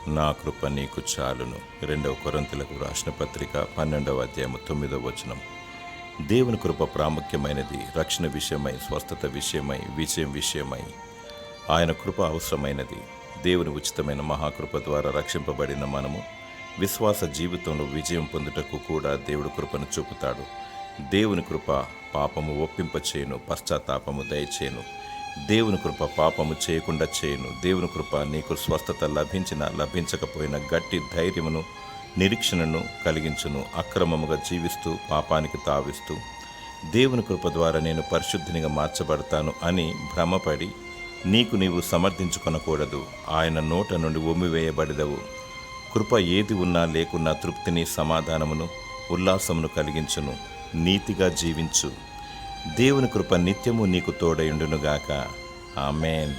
నా కృప నీకు చాలును. 2 కొరింథీయులకు రాసిన పత్రిక 12వ అధ్యాయము 9వ వచనం. దేవుని కృప ప్రాముఖ్యమైనది. రక్షణ విషయమై, స్వస్థత విషయమై, విజయం విషయమై ఆయన కృప అవసరమైనది. దేవుని ఉచితమైన మహాకృప ద్వారా రక్షింపబడిన మనము విశ్వాస జీవితంలో విజయం పొందుటకు కూడా దేవుడు కృపను చూపుతాడు. దేవుని కృప పాపము ఒప్పింపచేయును, పశ్చాత్తాపము దయచేయును. దేవుని కృప పాపము చేయకుండా చేయును. దేవుని కృప నీకు స్వస్థత లభించినా లభించకపోయినా గట్టి ధైర్యమును, నిరీక్షణను కలిగించును. అక్రమముగా జీవిస్తూ పాపానికి తావిస్తూ దేవుని కృప ద్వారా నేను పరిశుద్ధినిగా మార్చబడతాను అని భ్రమపడి నీకు నీవు సమర్థించుకొనకూడదు. ఆయన నోట నుండి ఉమ్మివేయబడిదవు. కృప ఏది ఉన్నా లేకున్నా తృప్తిని, సమాధానమును, ఉల్లాసమును కలిగించును. నీతిగా జీవించు. దేవుని కృప నిత్యము నీకు తోడయుండునుగాక. ఆమేన్.